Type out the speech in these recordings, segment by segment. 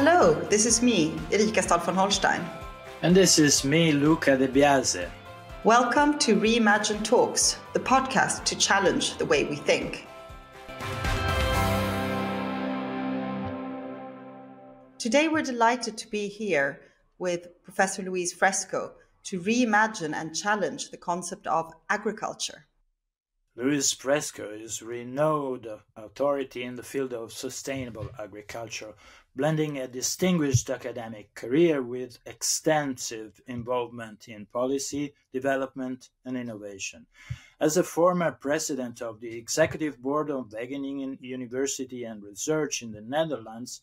Hello, this is me, Erika Stahl von Holstein. And this is me, Luca De Biase. Welcome to Reimagine Talks, the podcast to challenge the way we think. Today we're delighted to be here with Professor Louise Fresco to reimagine and challenge the concept of agriculture. Louise Fresco is a renowned authority in the field of sustainable agriculture, blending a distinguished academic career with extensive involvement in policy, development, and innovation. As a former president of the Executive Board of Wageningen University and Research in the Netherlands,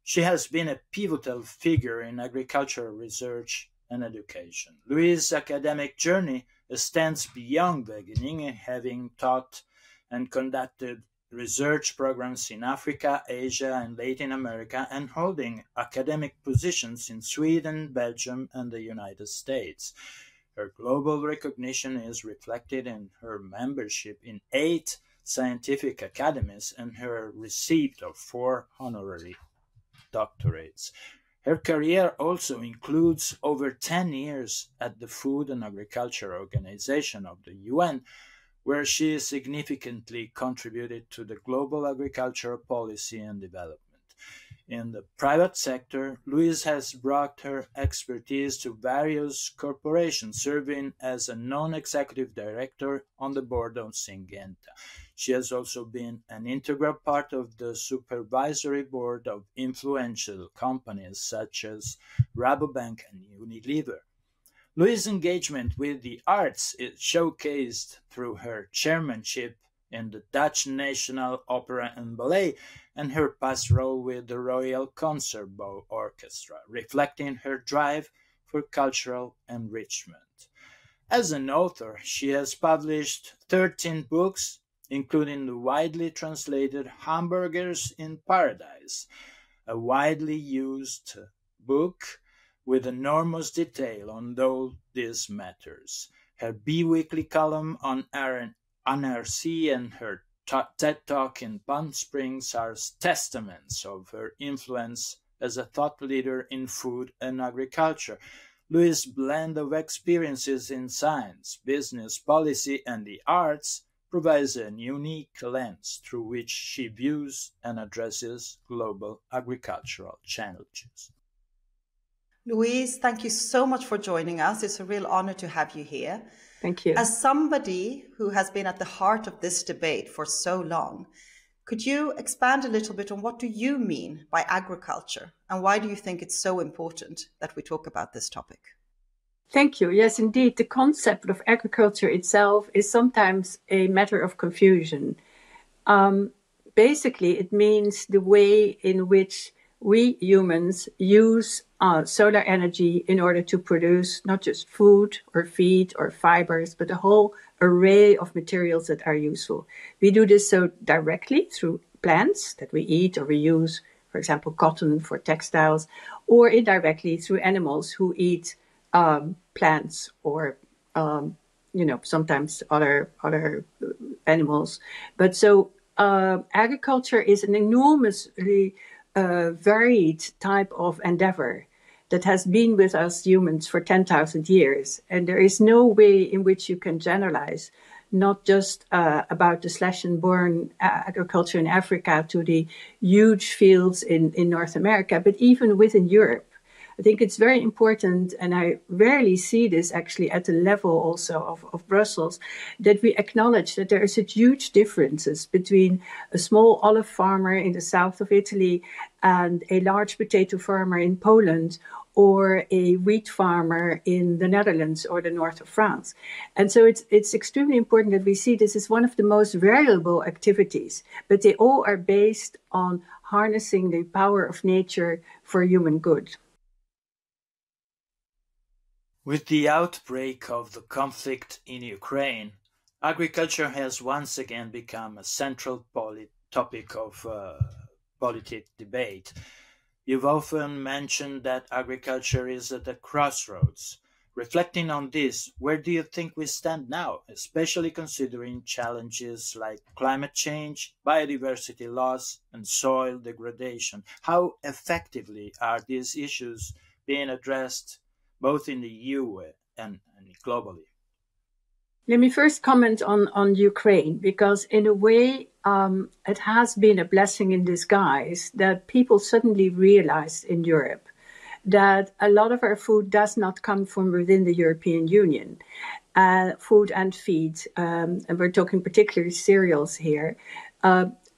she has been a pivotal figure in agricultural research and education. Louise's academic journey extends beyond Wageningen, having taught and conducted research programs in Africa, Asia, and Latin America, and holding academic positions in Sweden, Belgium, and the United States. Her global recognition is reflected in her membership in 8 scientific academies and her receipt of 4 honorary doctorates. Her career also includes over 10 years at the Food and Agriculture Organization of the UN, where she significantly contributed to the global agricultural policy and development. In the private sector, Louise has brought her expertise to various corporations, serving as a non-executive director on the board of Syngenta. She has also been an integral part of the supervisory board of influential companies such as Rabobank and Unilever. Louise's engagement with the arts is showcased through her chairmanship in the Dutch National Opera and Ballet and her past role with the Royal Concertgebouw Orchestra, reflecting her drive for cultural enrichment. As an author, she has published 13 books, including the widely translated Hamburgers in Paradise, a widely used book with enormous detail on all these matters. Her bi-weekly column on NRC and her TED Talk in Palm Springs are testaments of her influence as a thought leader in food and agriculture. Louise's blend of experiences in science, business, policy, and the arts provides a unique lens through which she views and addresses global agricultural challenges. Louise, thank you so much for joining us. It's a real honor to have you here. Thank you. As somebody who has been at the heart of this debate for so long, could you expand a little bit on what do you mean by agriculture and why do you think it's so important that we talk about this topic? Thank you. Yes, indeed. The concept of agriculture itself is sometimes a matter of confusion. Basically, it means the way in which we humans use solar energy in order to produce not just food or feed or fibers, but a whole array of materials that are useful. We do this so directly through plants that we eat or we use, for example, cotton for textiles, or indirectly through animals who eat plants or, sometimes other animals. But so agriculture is an enormously varied type of endeavor that has been with us humans for 10,000 years. And there is no way in which you can generalize, not just about the slash and burn agriculture in Africa to the huge fields in North America, but even within Europe. I think it's very important, and I rarely see this actually at the level also of Brussels, that we acknowledge that there are such huge differences between a small olive farmer in the south of Italy and a large potato farmer in Poland, or a wheat farmer in the Netherlands or the north of France. And so it's extremely important that we see this as one of the most variable activities, but they all are based on harnessing the power of nature for human good. With the outbreak of the conflict in Ukraine, agriculture has once again become a central topic of political debate. You've often mentioned that agriculture is at a crossroads. Reflecting on this, where do you think we stand now, especially considering challenges like climate change, biodiversity loss, and soil degradation? How effectively are these issues being addressed both in the EU and globally? Let me first comment on Ukraine, because in a way, it has been a blessing in disguise that people suddenly realized in Europe that a lot of our food does not come from within the European Union, food and feed, and we're talking particularly cereals here.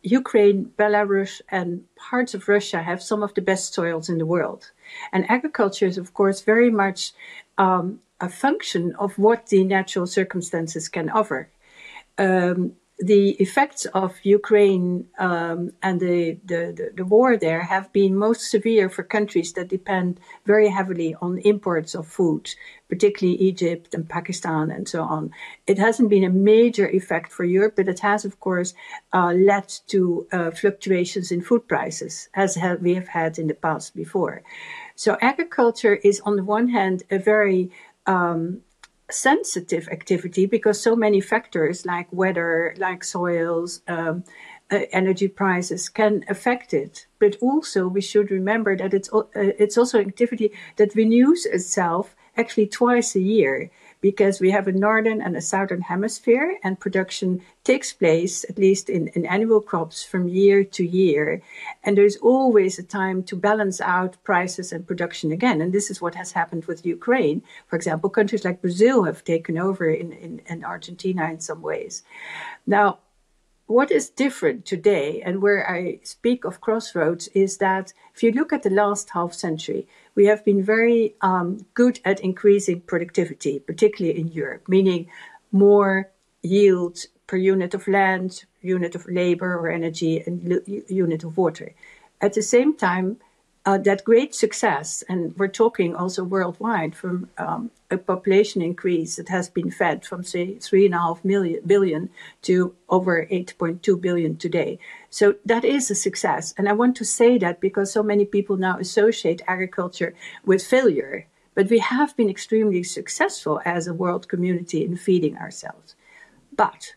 Ukraine, Belarus, and parts of Russia have some of the best soils in the world. And agriculture is, of course, very much a function of what the natural circumstances can offer. The effects of Ukraine and the war there have been most severe for countries that depend very heavily on imports of food, particularly Egypt and Pakistan and so on. It hasn't been a major effect for Europe, but it has, of course, led to fluctuations in food prices, as we have had in the past before. So agriculture is, on the one hand, a very sensitive activity, because so many factors like weather, like soils, energy prices can affect it. But also we should remember that it's also an activity that renews itself actually twice a year, because we have a northern and a southern hemisphere, and production takes place, at least in annual crops, from year to year. And there's always a time to balance out prices and production again. And this is what has happened with Ukraine. For example, countries like Brazil have taken over in Argentina in some ways. Now, what is different today, and where I speak of crossroads, is that if you look at the last half century, we have been very good at increasing productivity, particularly in Europe, meaning more yield per unit of land, unit of labor or energy, and unit of water. At the same time, that great success, and we're talking also worldwide, from a population increase that has been fed from, say, 3.5 billion to over 8.2 billion today. So that is a success. And I want to say that because so many people now associate agriculture with failure. But we have been extremely successful as a world community in feeding ourselves. But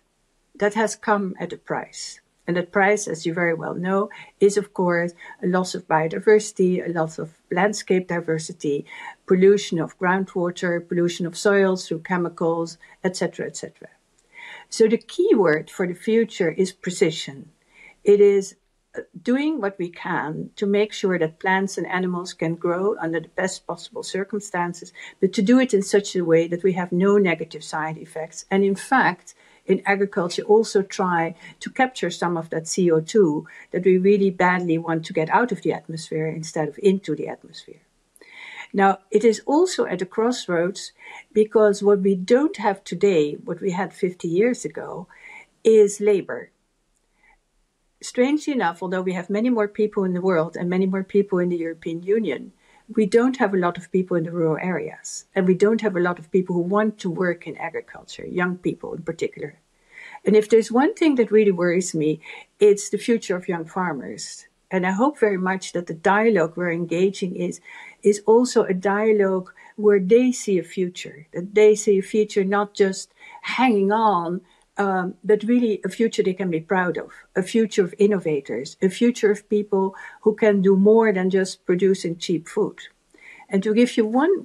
that has come at a price. And that price, as you very well know, is, of course, a loss of biodiversity, a loss of landscape diversity, pollution of groundwater, pollution of soils through chemicals, etc., etc. So the key word for the future is precision. It is doing what we can to make sure that plants and animals can grow under the best possible circumstances, but to do it in such a way that we have no negative side effects. And in fact, in agriculture, also try to capture some of that CO2 that we really badly want to get out of the atmosphere instead of into the atmosphere. Now, it is also at a crossroads, because what we don't have today, what we had 50 years ago, is labor. Strangely enough, although we have many more people in the world and many more people in the European Union, we don't have a lot of people in the rural areas. And we don't have a lot of people who want to work in agriculture, young people in particular. And if there's one thing that really worries me, it's the future of young farmers. And I hope very much that the dialogue we're engaging is also a dialogue where they see a future, that they see a future not just hanging on, but really a future they can be proud of, a future of innovators, a future of people who can do more than just producing cheap food. And to give you one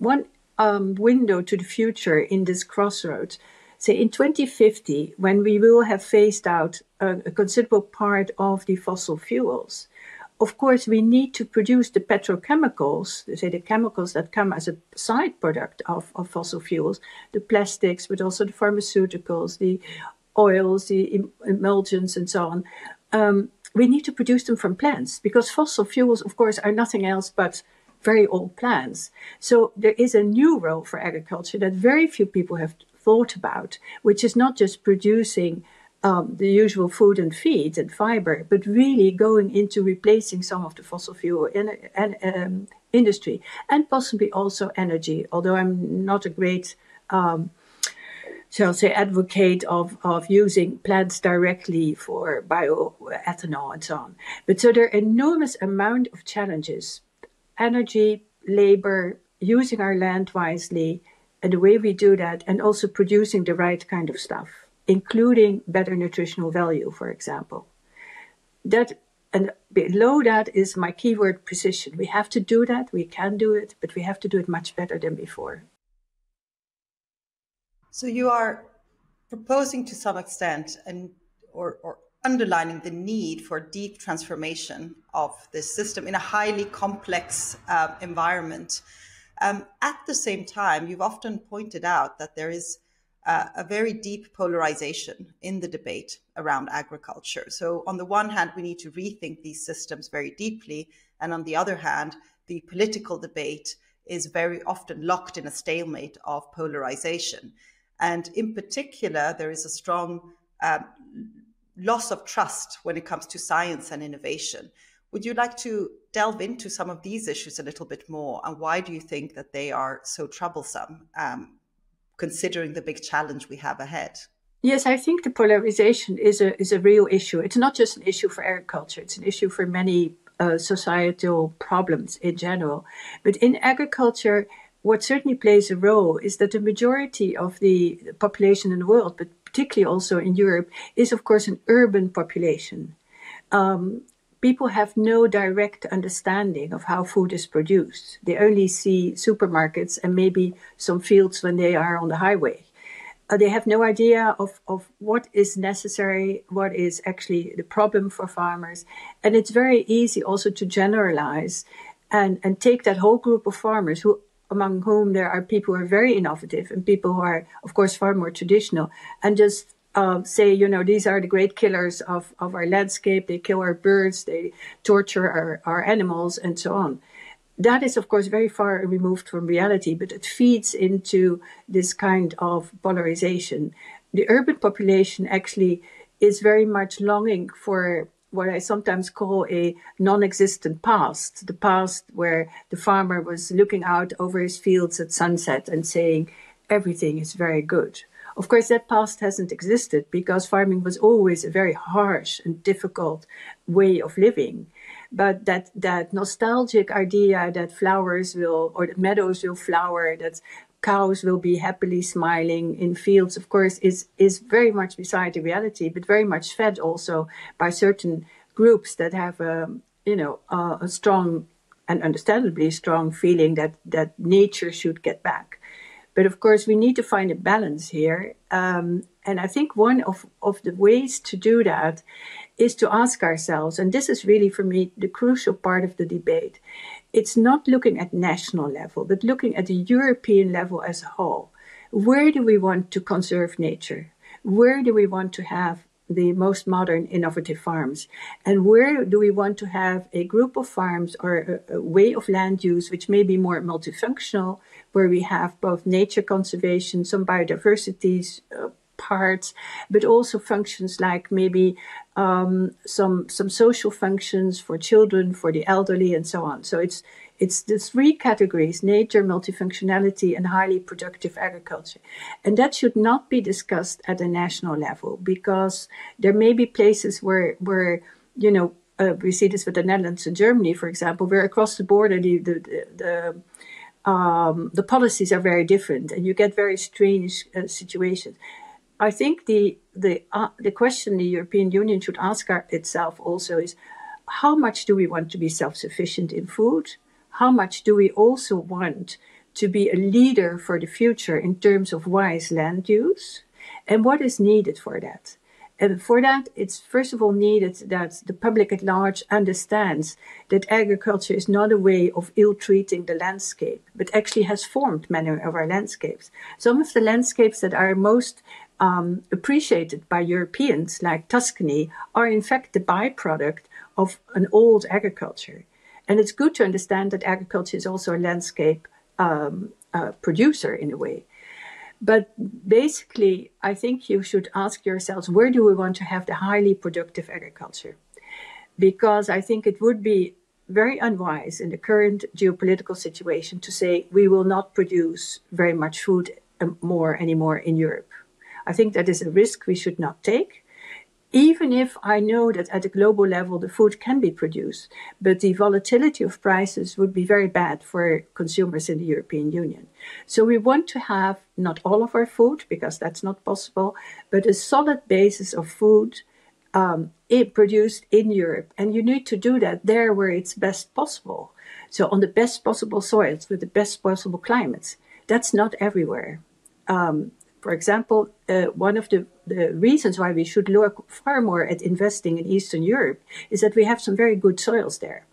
window to the future in this crossroads, say in 2050, when we will have phased out a considerable part of the fossil fuels, of course, we need to produce the petrochemicals, say the chemicals that come as a side product of fossil fuels, the plastics, but also the pharmaceuticals, the oils, the emulsions, and so on. We need to produce them from plants, because fossil fuels, of course, are nothing else but very old plants. So there is a new role for agriculture that very few people have thought about, which is not just producing the usual food and feed and fiber, but really going into replacing some of the fossil fuel industry, and possibly also energy, although I'm not a great shall say, advocate of using plants directly for bioethanol and so on. But so there are enormous amount of challenges: energy, labor, using our land wisely, and the way we do that, and also producing the right kind of stuff, including better nutritional value, for example. That, and below that is my keyword, precision. We have to do that, we can do it, but we have to do it much better than before. So you are proposing to some extent or underlining the need for deep transformation of this system in a highly complex environment. At the same time, you've often pointed out that there is a very deep polarization in the debate around agriculture. So on the one hand, we need to rethink these systems very deeply. And on the other hand, the political debate is very often locked in a stalemate of polarization. And in particular, there is a strong loss of trust when it comes to science and innovation. Would you like to delve into some of these issues a little bit more? And why do you think that they are so troublesome, considering the big challenge we have ahead? Yes, I think the polarization is a real issue. It's not just an issue for agriculture. It's an issue for many societal problems in general. But in agriculture, what certainly plays a role is that the majority of the population in the world, but particularly also in Europe, is of course an urban population. People have no direct understanding of how food is produced. They only see supermarkets and maybe some fields when they are on the highway. They have no idea of what is necessary, what is actually the problem for farmers. And it's very easy also to generalize and take that whole group of farmers, among whom there are people who are very innovative and people who are, of course, far more traditional, and just say, these are the great killers of our landscape. They kill our birds, they torture our animals, and so on. That is, of course, very far removed from reality, but it feeds into this kind of polarization. The urban population actually is very much longing for what I sometimes call a non-existent past, the past where the farmer was looking out over his fields at sunset and saying, everything is very good. Of course, that past hasn't existed because farming was always a very harsh and difficult way of living. But that nostalgic idea that flowers or that meadows will flower, that cows will be happily smiling in fields, of course, is very much beside the reality, but very much fed also by certain groups that have a strong and understandably strong feeling that nature should get back. But of course, we need to find a balance here. And I think one of the ways to do that is to ask ourselves, and this is really for me the crucial part of the debate, it's not looking at national level, but looking at the European level as a whole. Where do we want to conserve nature? Where do we want to have the most modern, innovative farms? And where do we want to have a group of farms or a way of land use which may be more multifunctional, where we have both nature conservation, some biodiversity parts, but also functions like maybe some social functions for children, for the elderly, and so on. So it's the three categories: nature, multifunctionality, and highly productive agriculture. And that should not be discussed at a national level, because there may be places where we see this with the Netherlands and Germany, for example, where across the border the policies are very different, and you get very strange situations. I think the question the European Union should ask itself also is, how much do we want to be self-sufficient in food? How much do we also want to be a leader for the future in terms of wise land use? And what is needed for that? And for that, it's first of all needed that the public at large understands that agriculture is not a way of ill-treating the landscape, but actually has formed many of our landscapes. Some of the landscapes that are most appreciated by Europeans, like Tuscany, are in fact the byproduct of an old agriculture. And it's good to understand that agriculture is also a landscape producer in a way. But basically, I think you should ask yourselves, where do we want to have the highly productive agriculture? Because I think it would be very unwise in the current geopolitical situation to say we will not produce very much food anymore in Europe. I think that is a risk we should not take. even if I know that at a global level the food can be produced, but the volatility of prices would be very bad for consumers in the European Union. So we want to have not all of our food, because that's not possible, but a solid basis of food produced in Europe. And you need to do that there where it's best possible. So on the best possible soils with the best possible climates. That's not everywhere. For example, one of the reasons why we should look far more at investing in Eastern Europe is that we have some very good soils there.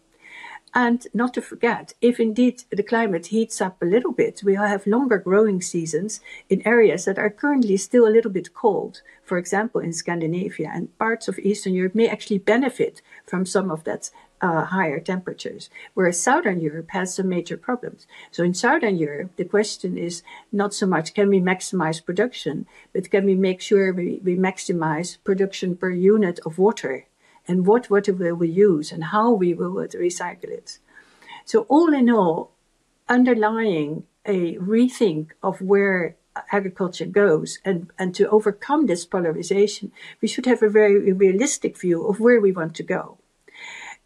And not to forget, if indeed the climate heats up a little bit, we have longer growing seasons in areas that are currently still a little bit cold. For example, in Scandinavia, and parts of Eastern Europe may actually benefit from some of that higher temperatures, whereas Southern Europe has some major problems. So in Southern Europe, the question is not so much can we maximize production, but can we make sure we maximize production per unit of water, and what water will we use and how we will recycle it. So all in all, underlying a rethink of where agriculture goes and to overcome this polarization, we should have a very realistic view of where we want to go.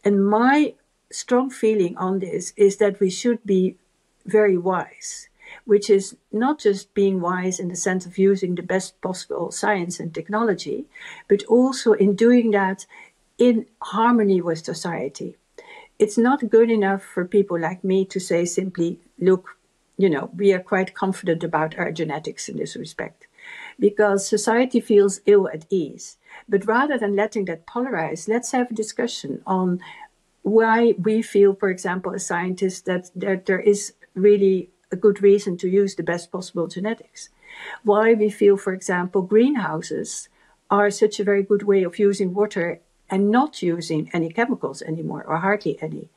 And my strong feeling on this is that we should be very wise, which is not just being wise in the sense of using the best possible science and technology, but also in doing that in harmony with society. It's not good enough for people like me to say simply, look, we are quite confident about our genetics in this respect, because society feels ill at ease. But rather than letting that polarize, let's have a discussion on why we feel, for example, as scientists, that there is really a good reason to use the best possible genetics. Why we feel, for example, greenhouses are such a very good way of using water and not using any chemicals anymore, or hardly any.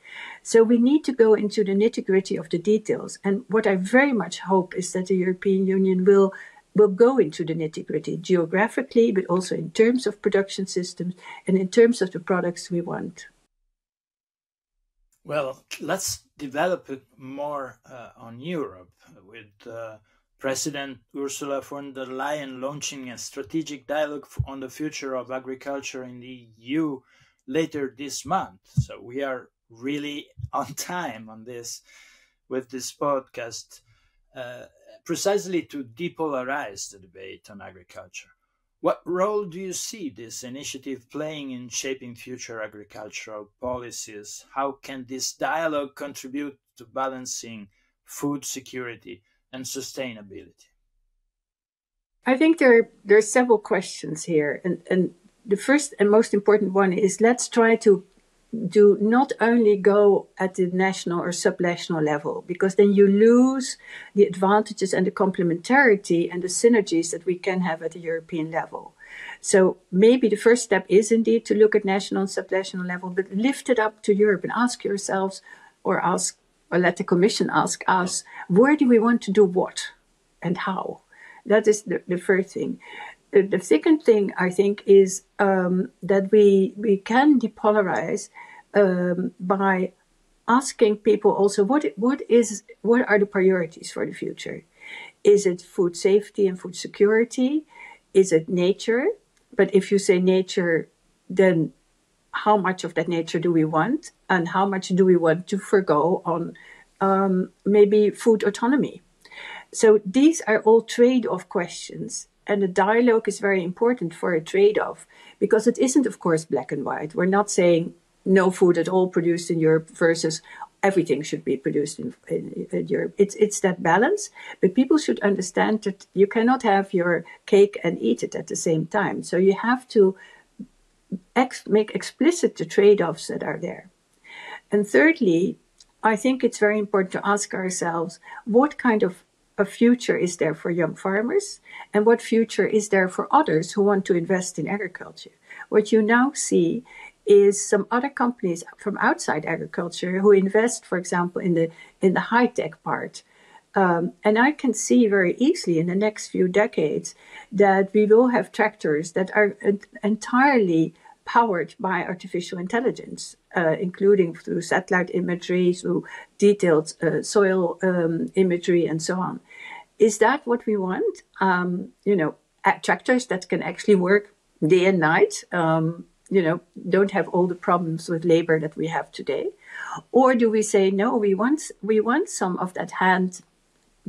So we need to go into the nitty-gritty of the details. And what I very much hope is that the European Union will go into the nitty-gritty geographically, but also in terms of production systems and in terms of the products we want. Well, let's develop it more on Europe, with President Ursula von der Leyen launching a strategic dialogue on the future of agriculture in the EU later this month. So we are really on time on this with this podcast, precisely to depolarize the debate on agriculture. What role do you see this initiative playing in shaping future agricultural policies? How can this dialogue contribute to balancing food security and sustainability? I think there are several questions here. And the first and most important one is, let's try to do not only go at the national or subnational level, because then you lose the advantages and the complementarity and the synergies that we can have at the European level. So maybe the first step is indeed to look at national and subnational level, but lift it up to Europe and ask yourselves, or let the Commission ask us, where do we want to do what and how? That is the first thing. The second thing, I think, is that we can depolarize by asking people also what are the priorities for the future? Is it food safety and food security? Is it nature? But if you say nature, then how much of that nature do we want? And how much do we want to forgo on maybe food autonomy? So these are all trade-off questions. And the dialogue is very important for a trade-off, because it isn't, of course, black and white. We're not saying no food at all produced in Europe versus everything should be produced in Europe. It's that balance, but people should understand that you cannot have your cake and eat it at the same time. So you have to make explicit the trade-offs that are there. And thirdly, I think it's very important to ask ourselves, what kind of a future is there for young farmers, and what future is there for others who want to invest in agriculture? What you now see is some other companies from outside agriculture who invest, for example, in the high-tech part. And I can see very easily in the next few decades that we will have tractors that are entirely powered by artificial intelligence, including through satellite imagery, through detailed soil imagery, and so on. Is that what we want? Tractors that can actually work day and night, don't have all the problems with labor that we have today? Or do we say, no, we want some of that hand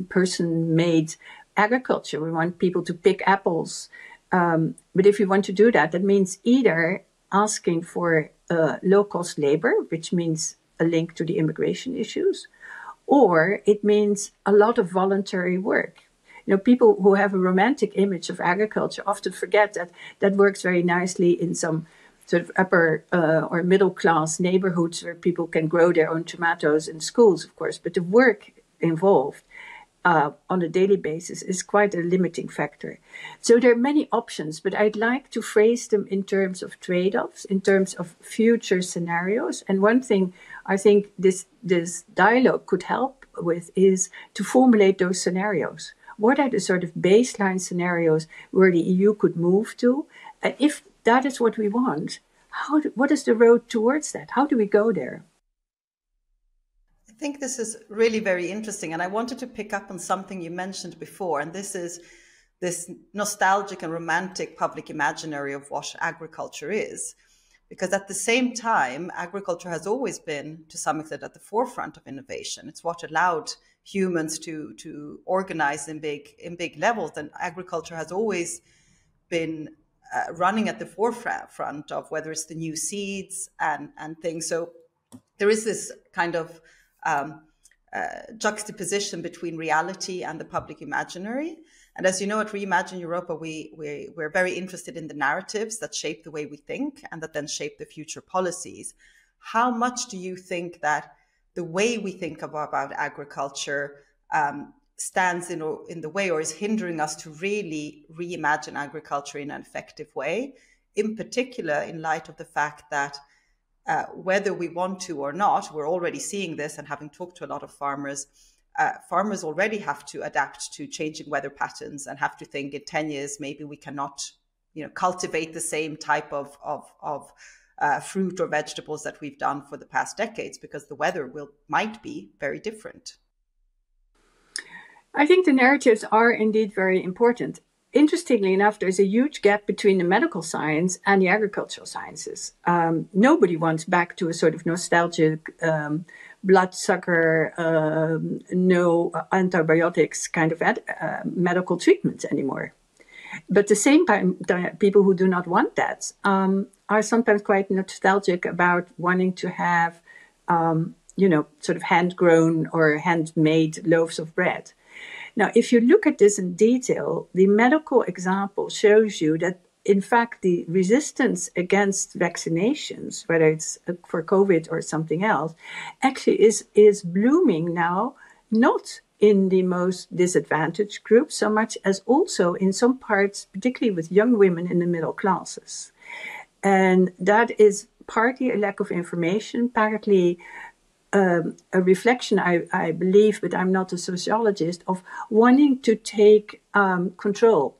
person-made agriculture. We want people to pick apples. But if you want to do that, that means either asking for low-cost labor, which means a link to the immigration issues, or it means a lot of voluntary work. People who have a romantic image of agriculture often forget that that works very nicely in some sort of upper or middle class neighborhoods where people can grow their own tomatoes in schools, of course. But the work involved on a daily basis is quite a limiting factor. So there are many options, but I'd like to phrase them in terms of trade-offs, in terms of future scenarios. And one thing I think this dialogue could help with is to formulate those scenarios. What are the sort of baseline scenarios where the EU could move to? And if that is what we want, what is the road towards that? How do we go there? I think this is really very interesting. And I wanted to pick up on something you mentioned before. And this is this nostalgic and romantic public imaginary of what agriculture is. Because at the same time, agriculture has always been, to some extent, at the forefront of innovation. It's what allowed humans to organize in big levels. And agriculture has always been running at the forefront of whether it's the new seeds and things. So there is this kind of juxtaposition between reality and the public imaginary. And as you know, at Reimagine Europa, we're very interested in the narratives that shape the way we think and that then shape the future policies. How much do you think that the way we think about agriculture stands in the way or is hindering us to really reimagine agriculture in an effective way, in particular in light of the fact that whether we want to or not, we're already seeing this, and having talked to a lot of farmers, farmers already have to adapt to changing weather patterns and have to think in 10 years, maybe we cannot cultivate the same type of fruit or vegetables that we've done for the past decades because the weather might be very different. I think the narratives are indeed very important. Interestingly enough, there's a huge gap between the medical science and the agricultural sciences. Nobody wants back to a sort of nostalgic bloodsucker, no antibiotics kind of medical treatments anymore. But at the same time, people who do not want that are sometimes quite nostalgic about wanting to have, sort of hand-grown or handmade loaves of bread. Now, if you look at this in detail, the medical example shows you that, in fact, the resistance against vaccinations, whether it's for COVID or something else, actually is blooming now, not in the most disadvantaged groups so much as also in some parts, particularly with young women in the middle classes. And that is partly a lack of information, partly a reflection, I believe, but I'm not a sociologist, of wanting to take control.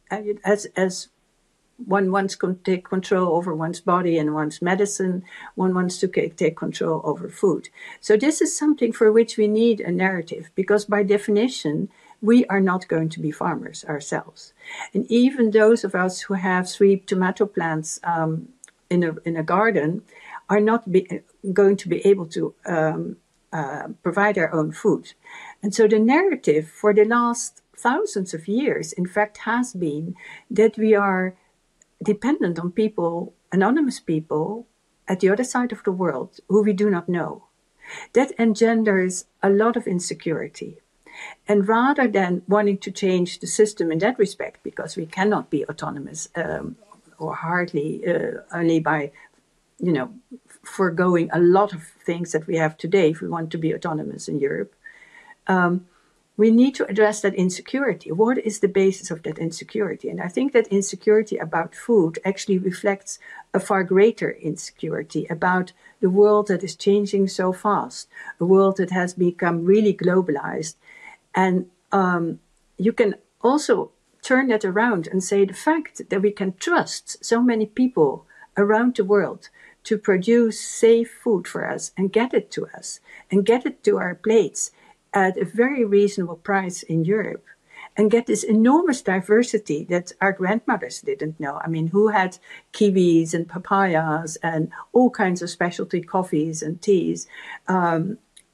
As one wants to take control over one's body and one's medicine, one wants to take control over food. So this is something for which we need a narrative, because by definition, we are not going to be farmers ourselves. And even those of us who have 3 tomato plants in a garden are not going to be able to provide our own food. And so the narrative for the last thousands of years, in fact, has been that we are dependent on people, anonymous people, at the other side of the world who we do not know. That engenders a lot of insecurity. And rather than wanting to change the system in that respect, because we cannot be autonomous or hardly only by foregoing a lot of things that we have today if we want to be autonomous in Europe, we need to address that insecurity. What is the basis of that insecurity? And I think that insecurity about food actually reflects a far greater insecurity about the world that is changing so fast, a world that has become really globalized. And you can also turn that around and say the fact that we can trust so many people around the world to produce safe food for us and get it to us and get it to our plates at a very reasonable price in Europe, and get this enormous diversity that our grandmothers didn't know. I mean, who had kiwis and papayas and all kinds of specialty coffees and teas,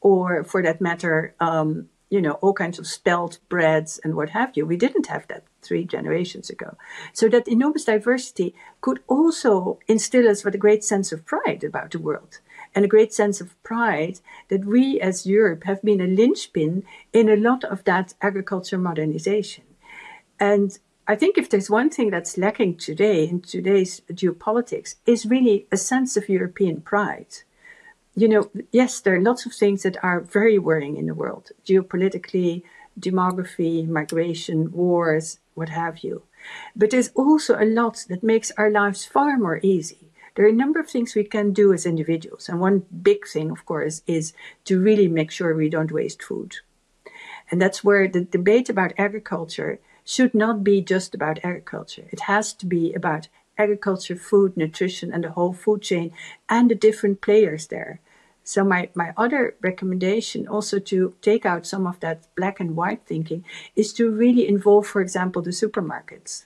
or for that matter, all kinds of spelt breads and what have you. We didn't have that 3 generations ago. So that enormous diversity could also instill us with a great sense of pride about the world, and a great sense of pride that we as Europe have been a linchpin in a lot of that agriculture modernization. And I think if there's one thing that's lacking today in today's geopolitics, is really a sense of European pride. Yes, there are lots of things that are very worrying in the world, geopolitically, demography, migration, wars, what have you. But there's also a lot that makes our lives far more easy. There are a number of things we can do as individuals. And one big thing, of course, is to really make sure we don't waste food. And that's where the debate about agriculture should not be just about agriculture. It has to be about agriculture, food, nutrition, and the whole food chain, and the different players there. So my other recommendation, also to take out some of that black and white thinking, is to really involve, for example, the supermarkets.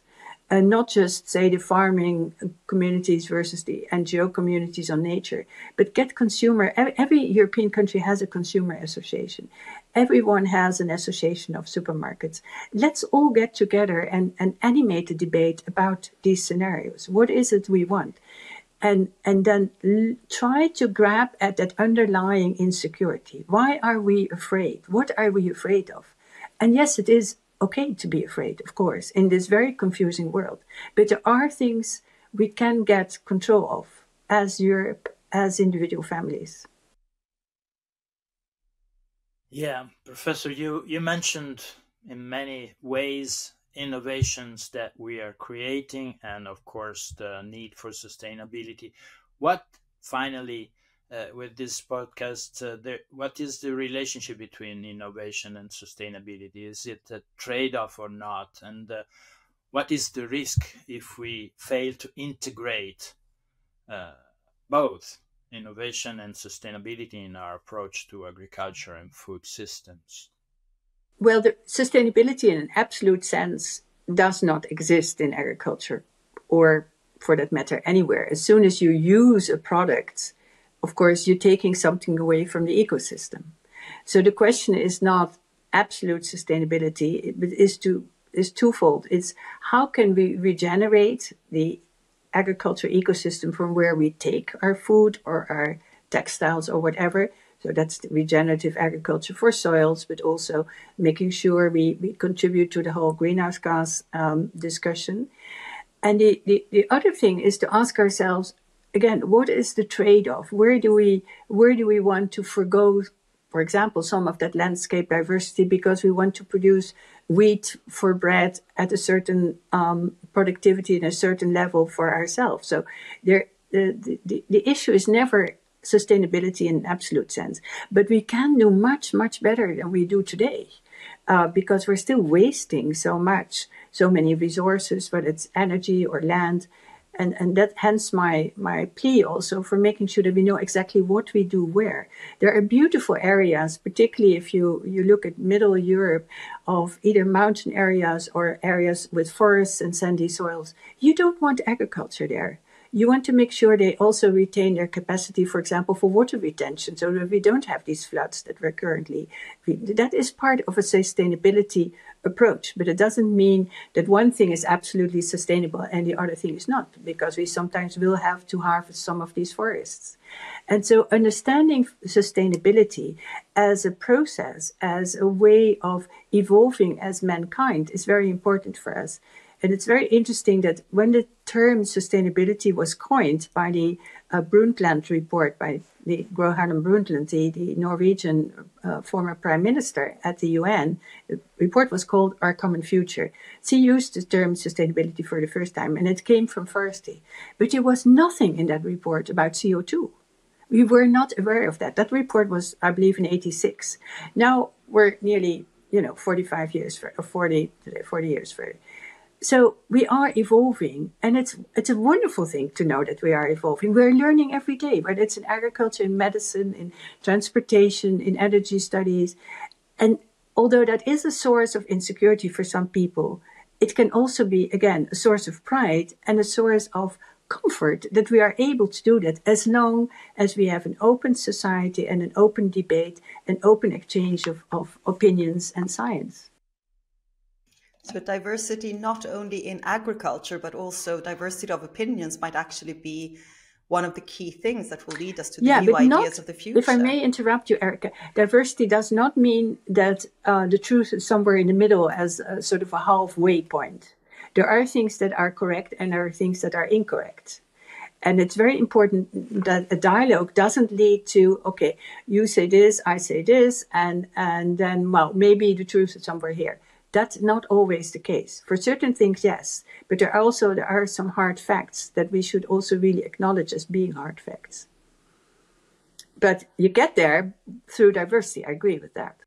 And not just, say, the farming communities versus the NGO communities on nature, but get consumer. Every European country has a consumer association. Everyone has an association of supermarkets. Let's all get together and animate a debate about these scenarios. What is it we want? And then try to grab at that underlying insecurity. Why are we afraid? What are we afraid of? And yes, it is okay to be afraid, of course, in this very confusing world. But there are things we can get control of as Europe, as individual families. Yeah, Professor, you mentioned in many ways innovations that we are creating, and of course the need for sustainability. What finally, with this podcast, what is the relationship between innovation and sustainability? Is it a trade-off or not? And what is the risk if we fail to integrate both innovation and sustainability in our approach to agriculture and food systems? Well, the sustainability in an absolute sense does not exist in agriculture, or for that matter, anywhere. As soon as you use a product, of course, you're taking something away from the ecosystem. So the question is not absolute sustainability, but is twofold. It's how can we regenerate the agriculture ecosystem from where we take our food or our textiles or whatever. So that's the regenerative agriculture for soils, but also making sure we contribute to the whole greenhouse gas discussion. And the other thing is to ask ourselves, again, what is the trade-off? Where do we want to forgo, for example, some of that landscape diversity because we want to produce wheat for bread at a certain productivity and a certain level for ourselves? So the issue is never sustainability in an absolute sense, but we can do much, much better than we do today because we're still wasting so many resources, whether it's energy or land. And that hence my plea also for making sure that we know exactly what we do where. There are beautiful areas, particularly if you look at Middle Europe, of either mountain areas or areas with forests and sandy soils. You don't want agriculture there. You want to make sure they also retain their capacity, for example, for water retention, so that we don't have these floods that we're currently. That is part of a sustainability approach, but it doesn't mean that one thing is absolutely sustainable and the other thing is not, because we sometimes will have to harvest some of these forests. And so understanding sustainability as a process, as a way of evolving as mankind is very important for us. And it's very interesting that when the term sustainability was coined by the Brundtland report, by the Gro Harlem Brundtland, the Norwegian former prime minister at the UN, the report was called Our Common Future. She used the term sustainability for the first time, and it came from Forestry. But there was nothing in that report about CO2. We were not aware of that. That report was, I believe, in '86. Now we're nearly, 45 years, 40 years further. So we are evolving, and it's a wonderful thing to know that we are evolving. We're learning every day, whether it's in agriculture, in medicine, in transportation, in energy studies. And although that is a source of insecurity for some people, it can also be, again, a source of pride and a source of comfort that we are able to do that as long as we have an open society and an open debate, an open exchange of opinions and science. So diversity not only in agriculture, but also diversity of opinions might actually be one of the key things that will lead us to the new ideas of the future. If I may interrupt you, Erica, diversity does not mean that the truth is somewhere in the middle as a sort of a halfway point. There are things that are correct and there are things that are incorrect. And it's very important that a dialogue doesn't lead to, okay, you say this, I say this, and then, well, maybe the truth is somewhere here. That's not always the case. For certain things, yes. But there are some hard facts that we should also really acknowledge as being hard facts. But you get there through diversity. I agree with that.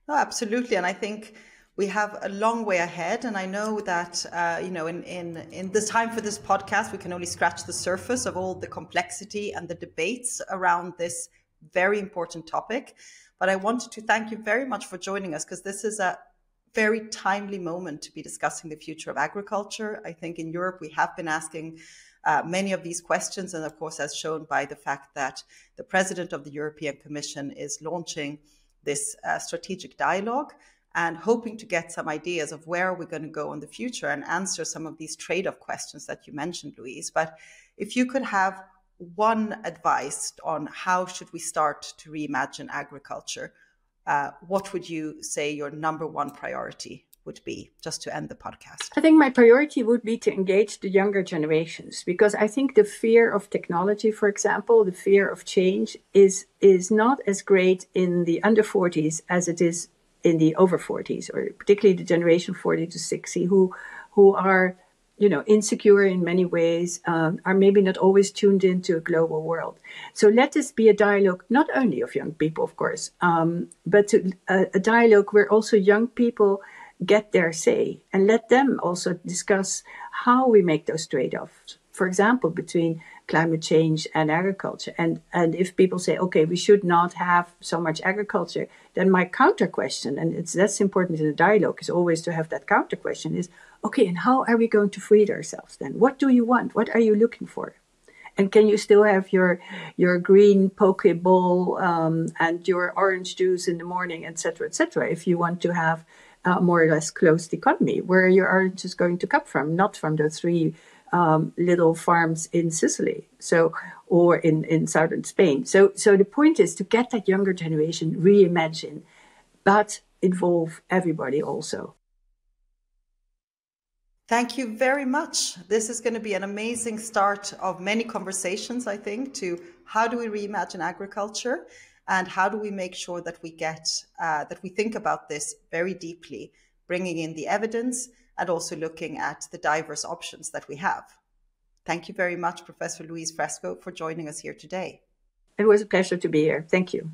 No, absolutely. And I think we have a long way ahead. And I know that, in this time for this podcast, we can only scratch the surface of all the complexity and the debates around this very important topic. But I wanted to thank you very much for joining us, because this is a very timely moment to be discussing the future of agriculture. I think in Europe, we have been asking many of these questions. And of course, as shown by the fact that the president of the European Commission is launching this strategic dialogue and hoping to get some ideas of where we're going to go in the future and answer some of these trade-off questions that you mentioned, Louise. But if you could have one advice on how should we start to reimagine agriculture, what would you say your number one priority would be, just to end the podcast? I think my priority would be to engage the younger generations, because I think the fear of technology, for example, the fear of change is not as great in the under 40s as it is in the over 40s, or particularly the generation 40 to 60, who are insecure in many ways, are maybe not always tuned into a global world. So let this be a dialogue, not only of young people, of course, but a dialogue where also young people get their say, and let them also discuss how we make those trade-offs. For example, between climate change and agriculture. And if people say, okay, we should not have so much agriculture, then my counter question, and that's important in a dialogue, is always to have that counter question is, okay, and how are we going to feed ourselves then? What do you want? What are you looking for? And can you still have your green poke bowl and your orange juice in the morning, et cetera, if you want to have a more or less closed economy, where your orange is going to come from, not from the three little farms in Sicily, or in southern Spain. So the point is to get that younger generation reimagine, but involve everybody also. Thank you very much. This is going to be an amazing start of many conversations, I think, to how do we reimagine agriculture and how do we make sure that we that we think about this very deeply, bringing in the evidence and also looking at the diverse options that we have. Thank you very much, Professor Louise Fresco, for joining us here today. It was a pleasure to be here. Thank you.